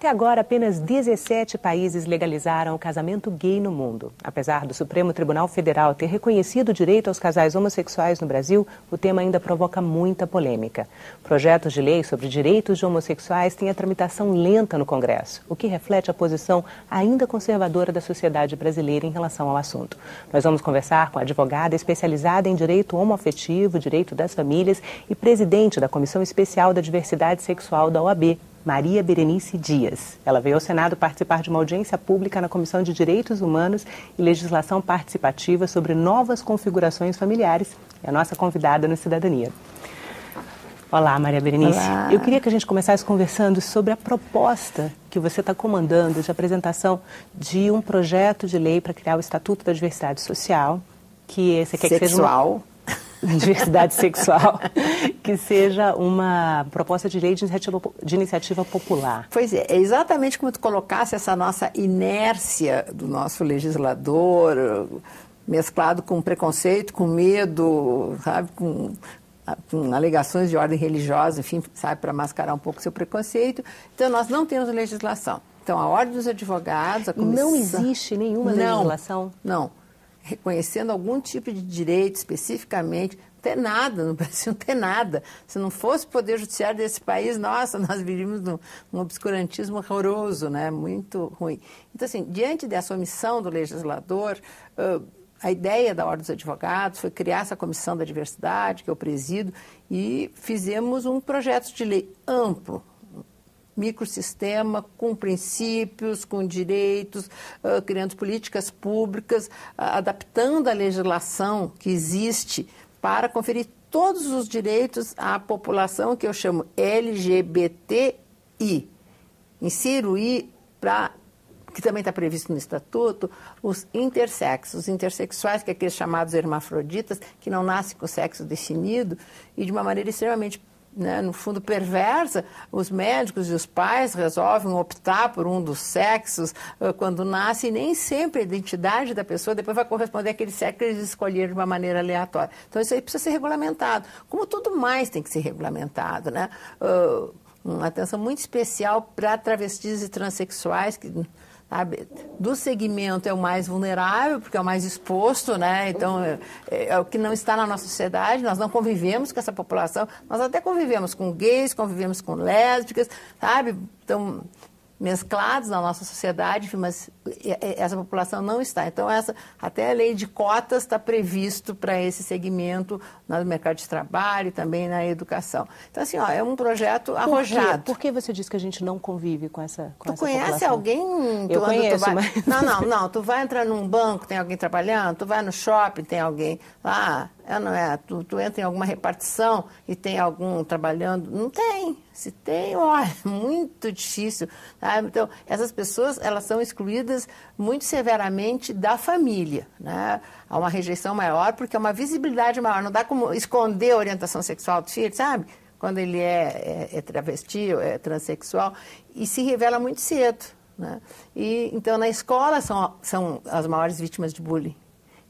Até agora, apenas 17 países legalizaram o casamento gay no mundo. Apesar do Supremo Tribunal Federal ter reconhecido o direito aos casais homossexuais no Brasil, o tema ainda provoca muita polêmica. Projetos de lei sobre direitos de homossexuais têm a tramitação lenta no Congresso, o que reflete a posição ainda conservadora da sociedade brasileira em relação ao assunto. Nós vamos conversar com a advogada especializada em direito homoafetivo, direito das famílias e presidente da Comissão Especial da Diversidade Sexual da OAB, Maria Berenice Dias. Ela veio ao Senado participar de uma audiência pública na Comissão de Direitos Humanos e Legislação Participativa sobre novas configurações familiares. É a nossa convidada no Cidadania. Olá, Maria Berenice. Olá. Eu queria que a gente começasse conversando sobre a proposta que você está comandando de apresentação de um projeto de lei para criar o Estatuto da Diversidade Social, que você quer que seja uma... diversidade sexual, que seja uma proposta de lei de iniciativa popular. Pois é exatamente como tu colocasse essa nossa inércia do nosso legislador, mesclado com preconceito, com medo, sabe, com alegações de ordem religiosa, enfim, sabe, para mascarar um pouco seu preconceito. Então, nós não temos legislação. Então, a Ordem dos Advogados, a Comissão... Não existe nenhuma legislação? Não. Reconhecendo algum tipo de direito especificamente, não tem nada no Brasil, não tem nada. Se não fosse o Poder Judiciário desse país, nossa, nós viríamos num obscurantismo horroroso, né? Muito ruim. Então, assim, diante dessa omissão do legislador, a ideia da Ordem dos Advogados foi criar essa Comissão da Diversidade, que eu presido, e fizemos um projeto de lei amplo, microsistema, com princípios, com direitos, criando políticas públicas, adaptando a legislação que existe para conferir todos os direitos à população que eu chamo LGBTI. Insiro o I para, que também está previsto no Estatuto, os intersexos, os intersexuais, que é aqueles chamados hermafroditas, que não nascem com sexo definido e de uma maneira extremamente, né, no fundo, perversa, os médicos e os pais resolvem optar por um dos sexos quando nasce, e nem sempre a identidade da pessoa depois vai corresponder àquele sexo que eles escolheram de uma maneira aleatória. Então, isso aí precisa ser regulamentado, como tudo mais tem que ser regulamentado, né? Uma atenção muito especial para travestis e transexuais, que... sabe, do segmento é o mais vulnerável, porque é o mais exposto, né? Então, é o que não está na nossa sociedade, nós não convivemos com essa população, nós até convivemos com gays, convivemos com lésbicas, sabe? Então, mesclados na nossa sociedade, mas essa população não está. Então, até a lei de cotas está previsto para esse segmento no mercado de trabalho e também na educação. Então, assim, é um projeto arrojado. Por que você diz que a gente não convive com essa população? Tu conhece alguém? Eu conheço, mas... Não. Tu vai entrar num banco, tem alguém trabalhando, tu vai no shopping, tem alguém lá, tu entra em alguma repartição e tem algum trabalhando, não tem. Se tem, olha, muito difícil. Sabe? Então, essas pessoas, elas são excluídas muito severamente da família, né? Há uma rejeição maior porque há uma visibilidade maior. Não dá como esconder a orientação sexual do filho, sabe? Quando ele é travesti ou é transexual, e se revela muito cedo, né? E, então, na escola são as maiores vítimas de bullying.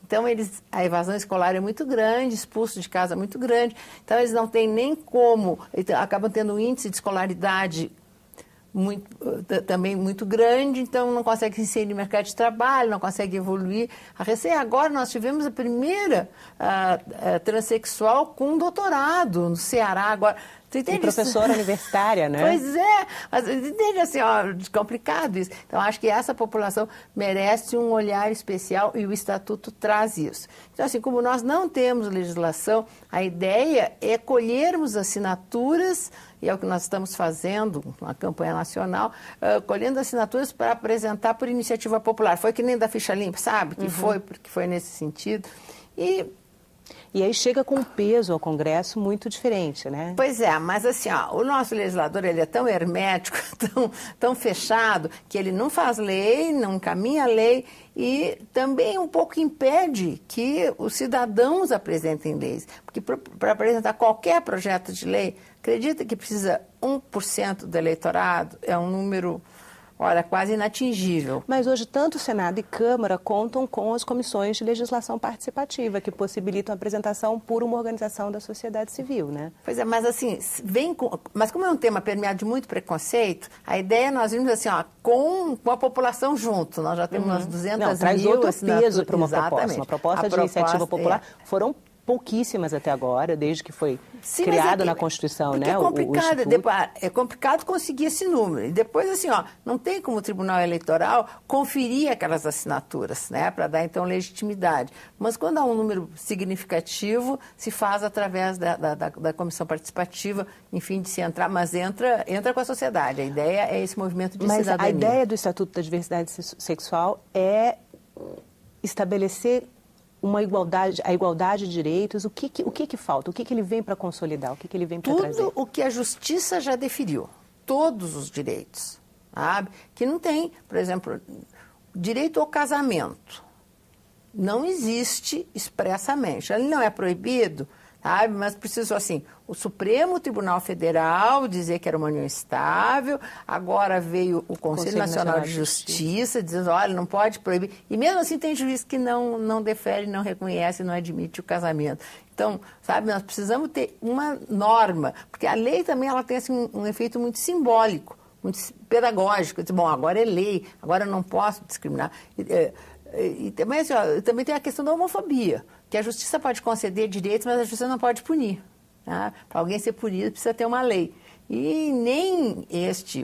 Então, a evasão escolar é muito grande, expulso de casa é muito grande. Então, eles não têm nem como, acabam tendo um índice de escolaridade também muito grande, então não consegue se inserir no mercado de trabalho, não consegue evoluir. Agora nós tivemos a primeira transexual com doutorado no Ceará. Agora, e professora universitária, né? Pois é, mas entende assim, complicado isso. Então, acho que essa população merece um olhar especial e o Estatuto traz isso. Então, assim, como nós não temos legislação, a ideia é colhermos assinaturas, e é o que nós estamos fazendo, uma campanha nacional, colhendo assinaturas para apresentar por iniciativa popular. Foi que nem da ficha limpa, sabe? Que foi nesse sentido. E aí chega com um peso ao Congresso muito diferente, né? Pois é, mas assim, o nosso legislador, ele é tão hermético, tão fechado, que ele não faz lei, não encaminha lei e também um pouco impede que os cidadãos apresentem leis. Porque para apresentar qualquer projeto de lei, acredita que precisa 1% do eleitorado? É um número... olha, quase inatingível. Mas hoje tanto o Senado e Câmara contam com as comissões de legislação participativa, que possibilitam a apresentação por uma organização da sociedade civil, né? Pois é, mas assim, mas como é um tema permeado de muito preconceito, a ideia é nós vimos assim, ó, com a população junto, nós já temos umas 200 mil traz outro peso para uma exatamente. proposta. Uma proposta de iniciativa popular foram pouquíssimas até agora, desde que foi criado na Constituição, né? É complicado, é complicado conseguir esse número. E depois, assim, ó, não tem como o Tribunal Eleitoral conferir aquelas assinaturas, né? Para dar, então, legitimidade. Mas quando há um número significativo, se faz através da comissão participativa, enfim, de se entrar, mas entra com a sociedade. A ideia é esse movimento de cidadania. Mas a ideia do Estatuto da Diversidade Sexual é estabelecer a igualdade de direitos. O que falta? O que ele vem para consolidar? O que ele vem para trazer? Tudo o que a justiça já definiu. Todos os direitos. Sabe? Que não tem, por exemplo, direito ao casamento. Não existe expressamente. Ele não é proibido, sabe? Mas precisou, assim, o Supremo Tribunal Federal dizer que era uma união estável, agora veio o Conselho Nacional de Justiça dizendo, olha, não pode proibir. E mesmo assim tem juiz que não defere, não reconhece, não admite o casamento. Então, sabe, nós precisamos ter uma norma, porque a lei também ela tem assim, um efeito muito simbólico, muito pedagógico. Bom, agora é lei, agora eu não posso discriminar. E também, assim, ó, também tem a questão da homofobia, que a justiça pode conceder direitos, mas a justiça não pode punir. Tá? Para alguém ser punido, precisa ter uma lei. E nem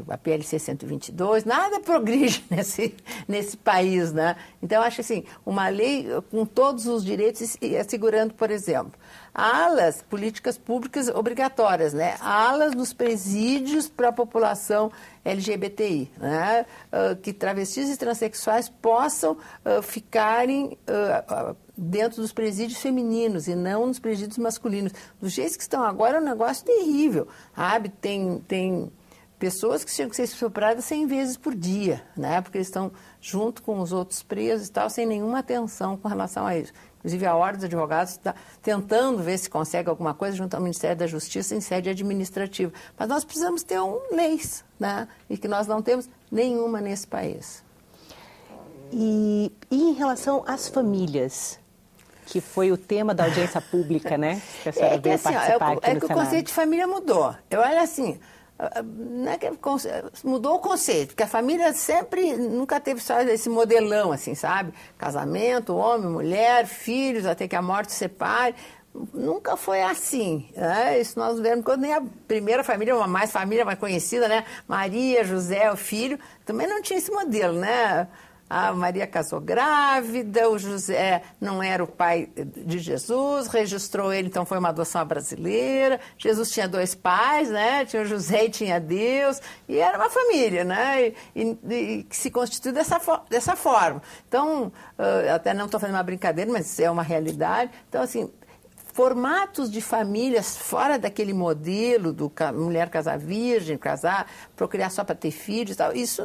a PLC 122, nada progride nesse país, né? Então, acho assim, uma lei com todos os direitos e assegurando, por exemplo, alas, políticas públicas obrigatórias, né? Alas nos presídios para a população LGBTI, né? Que travestis e transexuais possam ficarem dentro dos presídios femininos e não nos presídios masculinos. Do jeito que estão agora é um negócio terrível, sabe? Tem pessoas que chegam a ser estupradas 100 vezes por dia, né? Porque eles estão junto com os outros presos e tal, sem nenhuma atenção com relação a isso. Inclusive, a Ordem dos Advogados está tentando ver se consegue alguma coisa junto ao Ministério da Justiça em sede administrativa. Mas nós precisamos ter leis, né? E que nós não temos nenhuma nesse país. E em relação às famílias, que foi o tema da audiência pública, né? Que a senhora veio participar aqui no Senado. O conceito de família mudou. Eu olho assim, não é que mudou o conceito, porque a família nunca teve só esse modelão, assim, sabe? Casamento, homem, mulher, filhos, até que a morte separe. Nunca foi assim, né? Isso nós vemos quando nem a primeira família, uma família mais conhecida, né? Maria, José, o filho, também não tinha esse modelo, né? A Maria casou grávida, o José não era o pai de Jesus, registrou ele, então foi uma adoção brasileira. Jesus tinha 2 pais, né? Tinha o José e tinha Deus, e era uma família, né? E que se constituiu dessa forma. Então, até não estou fazendo uma brincadeira, mas é uma realidade. Então, assim, formatos de famílias fora daquele modelo do mulher casar virgem, procriar só para ter filhos e tal, isso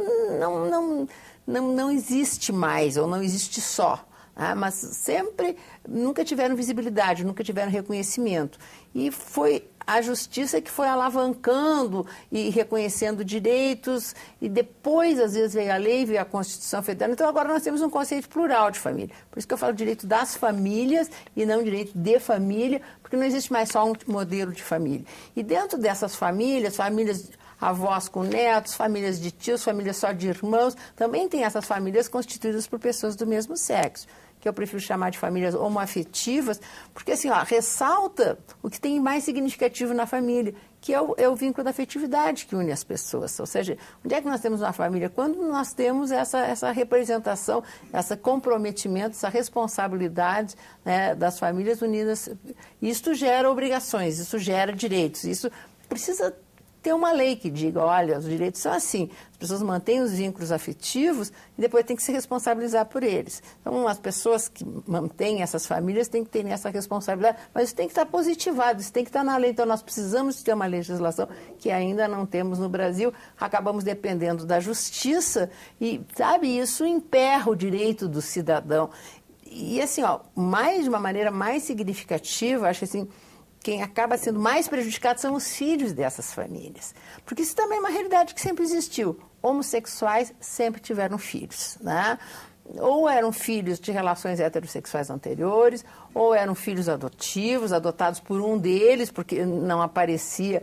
não existe mais, ou não existe só. Mas sempre, nunca tiveram visibilidade, nunca tiveram reconhecimento. E foi a justiça que foi alavancando e reconhecendo direitos, e depois, às vezes, veio a lei, veio a Constituição Federal. Então, agora nós temos um conceito plural de família. Por isso que eu falo direito das famílias e não direito de família, porque não existe mais só um modelo de família. E dentro dessas famílias avós com netos, famílias de tios, famílias só de irmãos, também tem essas famílias constituídas por pessoas do mesmo sexo, que eu prefiro chamar de famílias homoafetivas, porque assim, ressalta o que tem mais significativo na família, que é o vínculo da afetividade que une as pessoas. Ou seja, onde é que nós temos uma família? Quando nós temos essa representação, esse comprometimento, essa responsabilidade, né, das famílias unidas. Isso gera obrigações, isso gera direitos, isso precisa ter uma lei que diga, olha, os direitos são assim, as pessoas mantêm os vínculos afetivos e depois tem que se responsabilizar por eles. Então, as pessoas que mantêm essas famílias têm que ter essa responsabilidade, mas isso tem que estar positivado, isso tem que estar na lei. Então, nós precisamos ter uma legislação que ainda não temos no Brasil, acabamos dependendo da justiça e, sabe, isso emperra o direito do cidadão. E, assim, de uma maneira mais significativa, acho assim, quem acaba sendo mais prejudicado são os filhos dessas famílias. Porque isso também é uma realidade que sempre existiu. homossexuais sempre tiveram filhos, né? Ou eram filhos de relações heterossexuais anteriores, ou eram filhos adotivos, adotados por um deles, porque não aparecia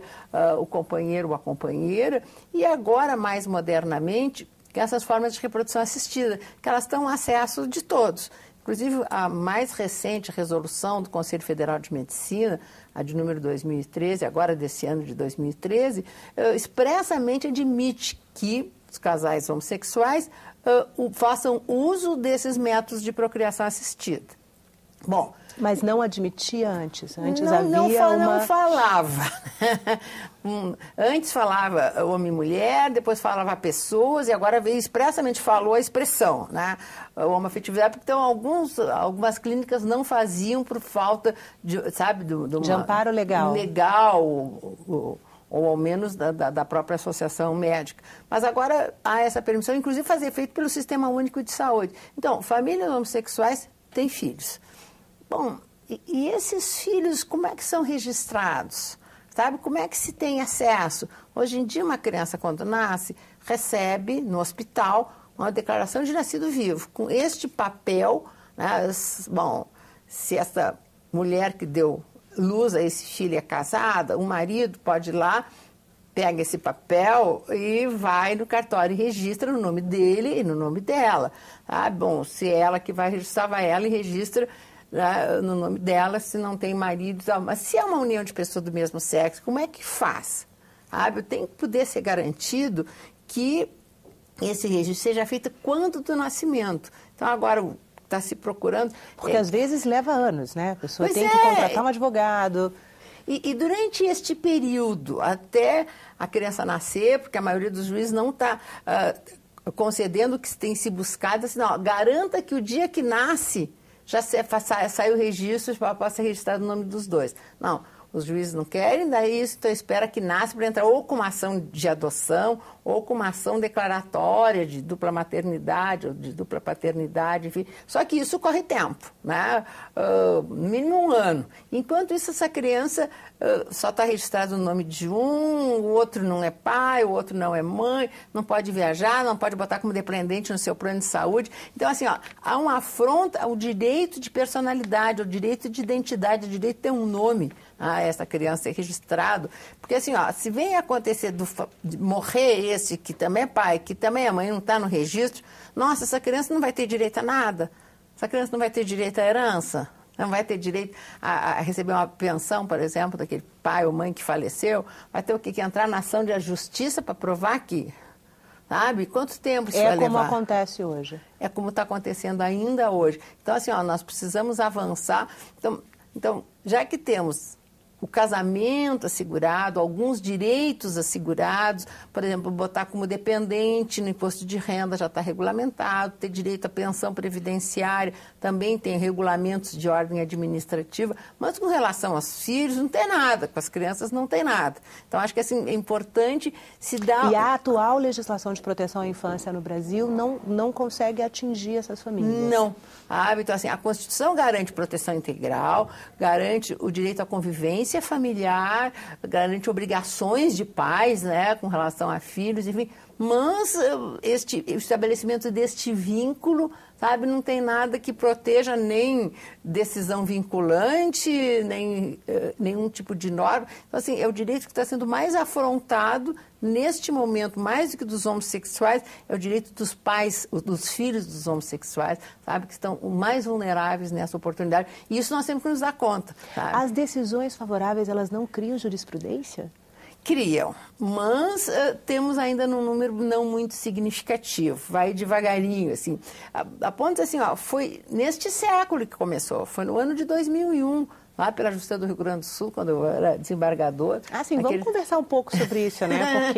o companheiro ou a companheira. E agora, mais modernamente, essas formas de reprodução assistida, que elas estão ao acesso de todos. Inclusive, a mais recente resolução do Conselho Federal de Medicina, a de número 2013, agora desse ano de 2013, expressamente admite que os casais homossexuais façam uso desses métodos de procriação assistida. Bom, mas não admitia antes? Antes não falava. Antes falava homem e mulher, depois falava pessoas, e agora veio expressamente falou a expressão, né? Homoafetividade, porque então algumas clínicas não faziam por falta de, sabe, de amparo legal. Ou ao menos da própria associação médica. Mas agora há essa permissão, inclusive fazer efeito pelo Sistema Único de Saúde. Então, famílias homossexuais têm filhos. Bom, e esses filhos, como é que são registrados? Sabe, como é que se tem acesso? Hoje em dia, uma criança, quando nasce, recebe no hospital uma declaração de nascido vivo. Com este papel, né, bom, se essa mulher que deu luz a esse filho é casada, o marido pode ir lá, pega esse papel e vai no cartório e registra no nome dele e no nome dela. Ah, bom, se é ela que vai registrar, vai ela e registra, né, no nome dela, se não tem marido. Mas se é uma união de pessoas do mesmo sexo, como é que faz? Sabe? Tem que poder ser garantido que esse registro seja feito quando do nascimento. Então, agora está se procurando. Porque às vezes leva anos, né? A pessoa tem que contratar um advogado. E durante este período, até a criança nascer, porque a maioria dos juízes não está concedendo o que tem se buscado, assim, não, garanta que o dia que nasce já sai o registro para ser registrado o nome dos dois. Não. Os juízes não querem, daí então espera que nasce para entrar ou com uma ação de adoção ou com uma ação declaratória de dupla maternidade ou de dupla paternidade, enfim. Só que isso corre tempo, né? Mínimo 1 ano. Enquanto isso, essa criança só está registrada no nome de um, o outro não é pai, o outro não é mãe, não pode viajar, não pode botar como dependente no seu plano de saúde. Então, assim, ó, há uma afronta ao direito de personalidade, ao direito de identidade, ao direito de ter um nome. Essa criança ser registrado, porque assim, ó, se vem acontecer de morrer esse que também é pai, que também é mãe, não está no registro, nossa, essa criança não vai ter direito a nada, essa criança não vai ter direito à herança, não vai ter direito a receber uma pensão, por exemplo, daquele pai ou mãe que faleceu, vai ter o que entrar na ação de justiça para provar que, sabe, quanto tempo isso vai levar? É como acontece hoje. É como está acontecendo ainda hoje. Então, assim, ó, nós precisamos avançar. Então, já que temos o casamento assegurado, alguns direitos assegurados, por exemplo, botar como dependente no imposto de renda já está regulamentado, ter direito à pensão previdenciária, também tem regulamentos de ordem administrativa, mas com relação aos filhos não tem nada, com as crianças não tem nada. Então, acho que assim, é importante se dar... E a atual legislação de proteção à infância no Brasil não consegue atingir essas famílias. Não. Então, assim, a Constituição garante proteção integral, garante o direito à convivência familiar, garante obrigações de pais, né, com relação a filhos, enfim, mas o estabelecimento deste vínculo, sabe, não tem nada que proteja nem decisão vinculante, nem nenhum tipo de norma. Então, assim, é o direito que está sendo mais afrontado neste momento, mais do que dos homossexuais, é o direito dos pais, dos filhos dos homossexuais, sabe, que estão mais vulneráveis nessa oportunidade. E isso nós temos que nos dar conta. Sabe? As decisões favoráveis, elas não criam jurisprudência? Criam, mas temos ainda num número não muito significativo, vai devagarinho, assim. A ponto, assim, ó, foi neste século que começou, foi no ano de 2001, lá pela Justiça do Rio Grande do Sul, quando eu era desembargador. Sim, vamos conversar um pouco sobre isso, né,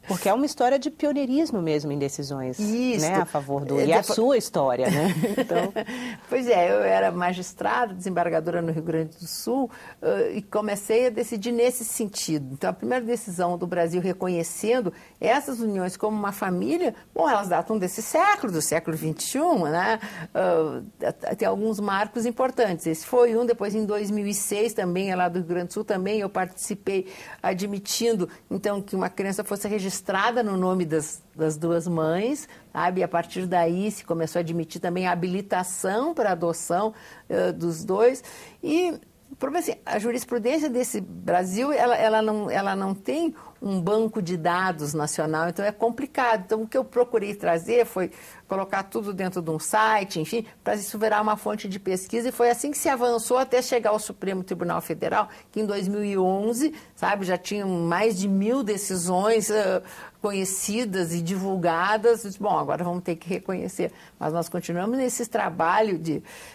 porque é uma história de pioneirismo mesmo em decisões, né, a favor do... E a sua história, né? Então... Pois é, eu era magistrada, desembargadora no Rio Grande do Sul, e comecei a decidir nesse sentido. Então, a primeira decisão do Brasil reconhecendo essas uniões como uma família, bom, elas datam desse século, do século XXI, né? Tem alguns marcos importantes. Esse foi um, depois em 2006, também, lá do Rio Grande do Sul, também eu participei admitindo, então, que uma criança fosse registrada registrada no nome das duas mães, sabe? E a partir daí se começou a admitir também a habilitação para adoção dos dois. E assim, a jurisprudência desse Brasil, ela não tem um banco de dados nacional, então é complicado. Então, o que eu procurei trazer foi colocar tudo dentro de um site, enfim, para isso virar uma fonte de pesquisa, e foi assim que se avançou até chegar ao Supremo Tribunal Federal, que em 2011, sabe, já tinham mais de 1000 decisões conhecidas e divulgadas. Bom, agora vamos ter que reconhecer, mas nós continuamos nesse trabalho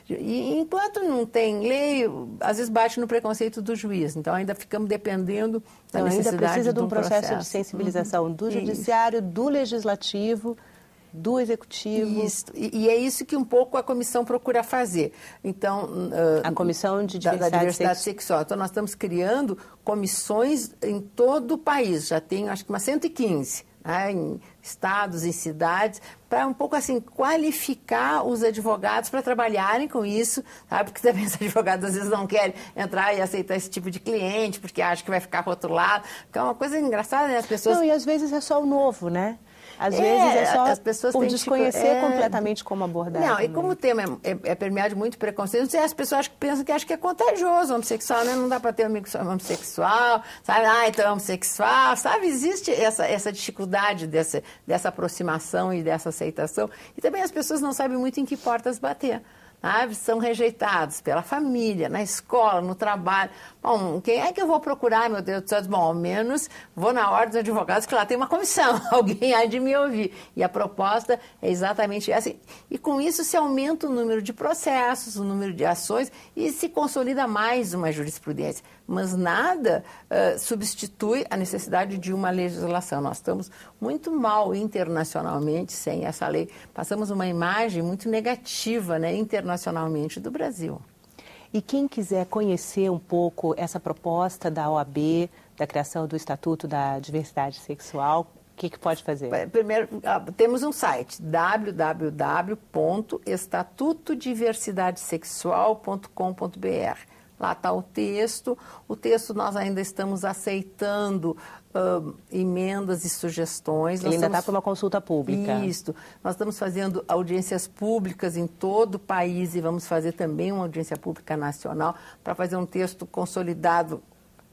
e enquanto não tem lei, às vezes bate no preconceito do juiz, então ainda ficamos dependendo da necessidade ainda precisa de um processo de processo. sensibilização do judiciário, do legislativo, do executivo. Isso. E é isso que um pouco a comissão procura fazer. Então, a comissão de da diversidade sexual. Então, nós estamos criando comissões em todo o país. Já tem, acho que umas 115, né, em estados e cidades, para um pouco assim qualificar os advogados para trabalharem com isso, sabe? Porque também os advogados às vezes não querem entrar e aceitar esse tipo de cliente, porque acham que vai ficar rotulado. Porque é uma coisa engraçada, né? As pessoas... Não, e às vezes é só o novo, né? Às vezes é só as pessoas por desconhecer completamente como abordar. Não, também. E como o tema é permeado de muito preconceito, as pessoas pensam que é contagioso o homossexual, né? Não dá para ter um amigo homossexual, sabe? Então é homossexual, sabe? Existe essa dificuldade dessa aproximação e dessa aceitação. E também as pessoas não sabem muito em que portas bater. São rejeitados pela família, na escola, no trabalho. Bom, quem é que eu vou procurar, meu Deus do céu? Bom, ao menos vou na ordem dos advogados, que lá tem uma comissão, alguém há de me ouvir. E a proposta é exatamente essa. E com isso se aumenta o número de processos, o número de ações e se consolida mais uma jurisprudência. Mas nada substitui a necessidade de uma legislação. Nós estamos muito mal internacionalmente sem essa lei. Passamos uma imagem muito negativa, né, internacionalmente do Brasil. E quem quiser conhecer um pouco essa proposta da OAB, da criação do Estatuto da Diversidade Sexual, o que pode fazer? Primeiro, temos um site, www.estatutodiversidadesexual.com.br. Lá está o texto nós ainda estamos aceitando emendas e sugestões. Ele ainda está para uma consulta pública. Isso. Nós estamos fazendo audiências públicas em todo o país e vamos fazer também uma audiência pública nacional para fazer um texto consolidado,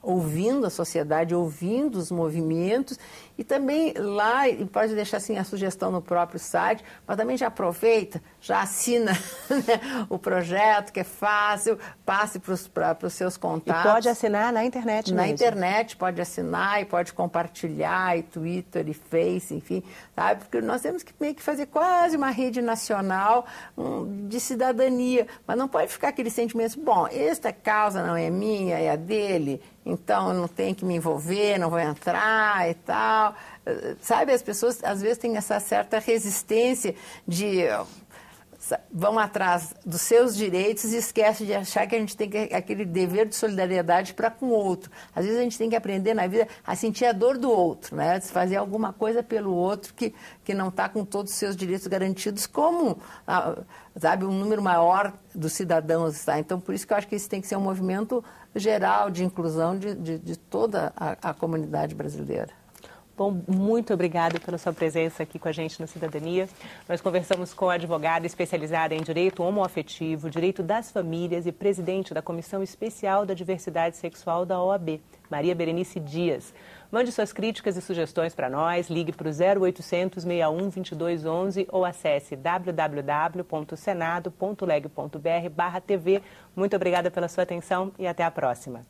ouvindo a sociedade, ouvindo os movimentos, e também lá, e pode deixar assim a sugestão no próprio site, mas também já aproveita, já assina, né, o projeto, que é fácil, passe para os seus contatos. E pode assinar na internet mesmo. Na internet pode assinar e pode compartilhar, e Twitter, e Face, enfim, sabe? Porque nós temos que meio que fazer quase uma rede nacional de cidadania, mas não pode ficar aquele sentimento, bom, esta causa não é minha, é a dele, então eu não tenho que me envolver, não vou entrar e tal. Sabe, as pessoas às vezes têm essa certa resistência vão atrás dos seus direitos e esquecem de achar que a gente tem aquele dever de solidariedade para com o outro. Às vezes a gente tem que aprender na vida a sentir a dor do outro, né? De fazer alguma coisa pelo outro que não está com todos os seus direitos garantidos, como, sabe, um número maior dos cidadãos está. Então, por isso que eu acho que isso tem que ser um movimento geral de inclusão de toda a comunidade brasileira. Bom, muito obrigada pela sua presença aqui com a gente no Cidadania. Nós conversamos com a advogada especializada em direito homoafetivo, direito das famílias e presidente da Comissão Especial da Diversidade Sexual da OAB, Maria Berenice Dias. Mande suas críticas e sugestões para nós, ligue para o 0800 61 2211 ou acesse www.senado.leg.br/TV. Muito obrigada pela sua atenção e até a próxima.